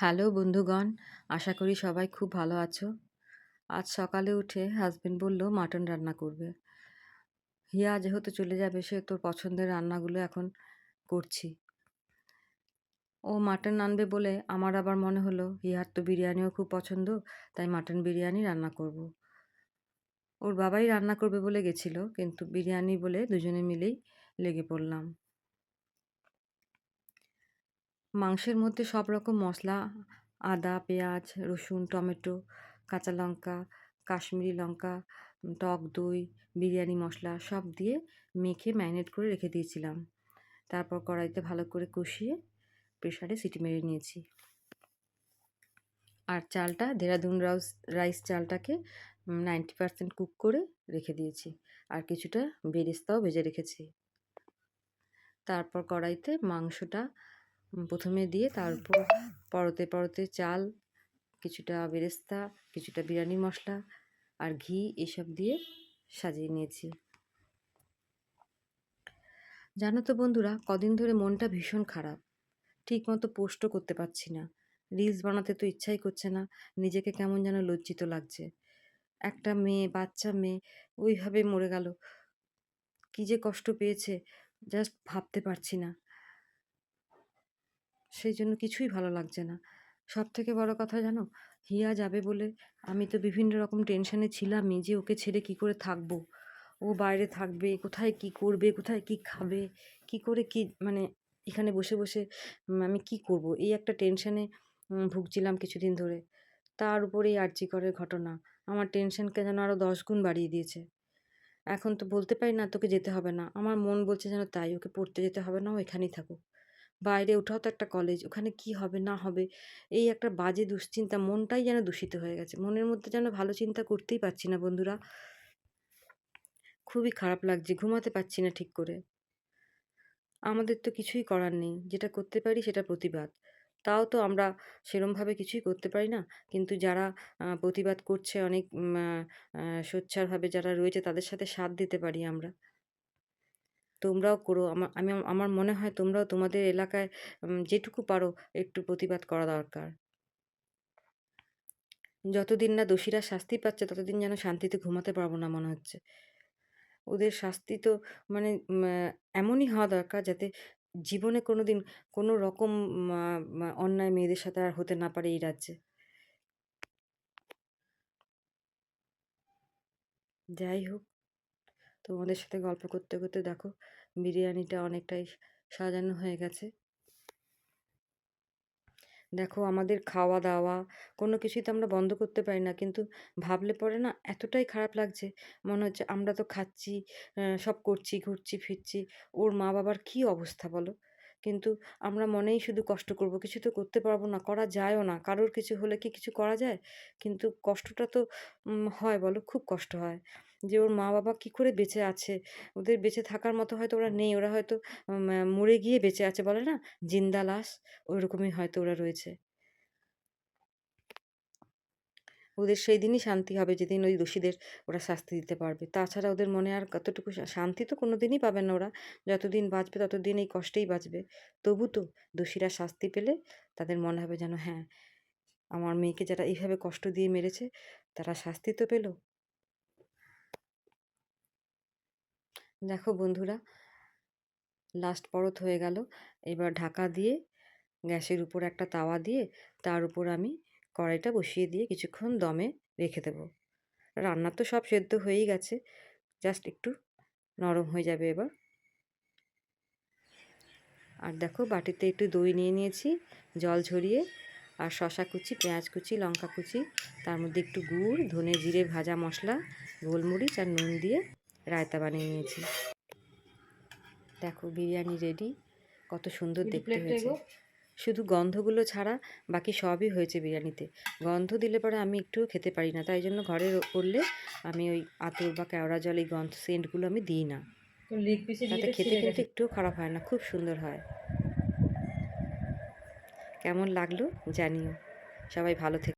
Hello বন্ধুগণ, আশা করি সবাই খুব ভালো আছো। আজ সকালে উঠে হাসবেন্ড বলল মাটন রান্না করবে। হিয়া যেহেতু চলে যাবে সেহেতু ওর পছন্দের রান্নাগুলো এখন করছি। ও মাটন আনবে বলে আমার আবার মনে হলো হিয়ার তো বিরিয়ানিও খুব পছন্দ, তাই মাটন বিরিয়ানি রান্না করব। ওর বাবাই রান্না করবে বলে গেছিল, কিন্তু বিরিয়ানি বলে দুজনে মিলেই লেগে পড়লাম। মাংসের মধ্যে সব রকম মশলা, আদা, পেঁয়াজ, রসুন, টমেটো, কাঁচা লঙ্কা, কাশ্মীরি লঙ্কা, টক দই, বিরিয়ানি মশলা সব দিয়ে মেখে ম্যারিনেট করে রেখে দিয়েছিলাম। তারপর কড়াইতে ভালো করে কষিয়ে প্রেসারে সিটি মেরে নিয়েছি। আর চালটা দেরাদুন রাইস চালটাকে 90% কুক করে রেখে দিয়েছি। আর কিছুটা বেরেস্তাও ভেজে রেখেছি। তারপর কড়াইতে মাংসটা প্রথমে দিয়ে তার উপর পরতে পরতে চাল, কিছুটা বেরেস্তা, কিছুটা বিরিয়ানি মশলা আর ঘি এসব দিয়ে সাজিয়ে নিয়েছি। জানো তো বন্ধুরা, কদিন ধরে মনটা ভীষণ খারাপ। ঠিক মতো পোস্টও করতে পারছি না। রিলস বানাতে তো ইচ্ছাই করছে না। নিজেকে কেমন যেন লজ্জিত লাগছে। একটা মেয়ে, বাচ্চা মেয়ে ওইভাবে মরে গেল। কি যে কষ্ট পেয়েছে জাস্ট ভাবতে পারছি না। সেই জন্য কিছুই ভালো লাগছে না। সবথেকে বড় কথা জানো, হিয়া যাবে বলে আমি তো বিভিন্ন রকম টেনশনে ছিলামই যে ওকে ছেড়ে কী করে থাকবো। ও বাইরে থাকবে, কোথায় কী করবে, কোথায় কী খাবে, কী করে কী মানে এখানে বসে বসে আমি কী করব, এই একটা টেনশনে ভুগছিলাম কিছুদিন ধরে। তার উপরে এই আরজি করের ঘটনা আমার টেনশনকে যেন আরও 10 গুণ বাড়িয়ে দিয়েছে। এখন তো বলতে পারি না তোকে যেতে হবে না, আমার মন বলছে যেন তাই, ওকে পড়তে যেতে হবে না, ও এখানেই থাকুক। বাইরে ওঠাও তো একটা কলেজ, ওখানে কি হবে না হবে, এই একটা বাজে দুশ্চিন্তা, মনটাই যেন দূষিত হয়ে গেছে। মনের মধ্যে যেন ভালো চিন্তা করতেই পারছি না বন্ধুরা। খুবই খারাপ লাগছে, ঘুমাতে পারছি না ঠিক করে। আমাদের তো কিছুই করার নেই, যেটা করতে পারি সেটা প্রতিবাদ। তাও তো আমরা সেরমভাবে কিছুই করতে পারি না। কিন্তু যারা প্রতিবাদ করছে অনেক সোচ্চারভাবে যারা রয়েছে তাদের সাথে সাথ দিতে পারি আমরা। তোমরাও করো। আমার মনে হয় তোমরাও তোমাদের এলাকায় যেটুকু পারো একটু প্রতিবাদ করা দরকার। যতদিন না দোষীরা শাস্তি পাচ্ছে ততদিন যেন শান্তিতে ঘুমাতে পারবো না মনে হচ্ছে। ওদের শাস্তি তো মানে এমনই হওয়া দরকার যাতে জীবনে কোনোদিন কোনো রকম মা মা অন্যায় মেয়েদের সাথে আর হতে না পারে এই রাজ্যে। যাই হোক, তোমাদের সাথে গল্প করতে করতে দেখো বিরিয়ানিটা অনেকটাই সাজানো হয়ে গেছে। দেখো আমাদের খাওয়া-দাওয়া কোনো কিছুই তো আমরা বন্ধ করতে পারি না। কিন্তু ভাবলে পরে না এতটাই খারাপ লাগছে, মনে হচ্ছে আমরা তো খাচ্ছি, সব করছি, ঘুরছি, ফিরছি। ওর মা-বাবার কী অবস্থা বলো? কিন্তু আমরা মনেই শুধু কষ্ট করব, কিছু তো করতে পারবো না, করা যায়ও না। কারোর কিছু হলে কি কিছু করা যায়? কিন্তু কষ্টটা তো হয় বলো? খুব কষ্ট হয়। যে ওর মা-বাবা কী করে বেঁচে আছে? ওদের বেঁচে থাকার মতো হয়তো ওরা নেই। ওরা হয়তো মরে গিয়ে বেঁচে আছে বলে না? জিন্দা লাশ। ওইরকমই হয়তো ওরা রয়েছে। ওদের সেই দিনই শান্তি হবে যেদিন ওই দোষীদের ওরা শাস্তি দিতে পারবে। তাছাড়া ওদের মনে আর কতটুকু শান্তি তো কোনোদিনই পাবে না ওরা। যতদিন বাঁচবে ততদিন এই কষ্টেই বাঁচবে। তবু তো দোষীরা শাস্তি পেলে তাদের মনে হবে যেন হ্যাঁ, আমার মেয়েকে যারা এইভাবে কষ্ট দিয়ে মেরেছে তারা শাস্তি তো পেল। দেখো বন্ধুরা, লাস্ট পরত হয়ে গেল। এবার ঢাকা দিয়ে গ্যাসের উপর একটা তাওয়া দিয়ে তার উপর আমি কড়াইটা বসিয়ে দিয়ে কিছুক্ষণ দমে রেখে দেবো। রান্না তো সব সেদ্ধ হয়েই গেছে, জাস্ট একটু নরম হয়ে যাবে এবার। আর দেখো বাটিতে একটু দই নিয়ে নিয়েছি জল ঝরিয়ে, আর শসা কুচি, পেঁয়াজ কুচি, লঙ্কা কুচি, তার মধ্যে একটু গুড়, ধনে জিরে ভাজা মশলা, গোলমরিচ আর নুন দিয়ে রায়তা বানিয়ে নিয়েছি। দেখো বিরিয়ানি রেডি, কত সুন্দর দেখতে হয়েছে। শুধু গন্ধগুলো ছাড়া বাকি সবই হয়েছে বিরিয়ানিতে। গন্ধ দিলে পরে আমি একটুও খেতে পারি না, তাই জন্য ঘরে করলে আমি ওই আতর বা কেওড়া জল এই গন্ধ সেন্টগুলো আমি দিই না। তাতে খেতে কিন্তু একটুও খারাপ হয় না, খুব সুন্দর হয়। কেমন লাগলো জানিও। সবাই ভালো থেকো।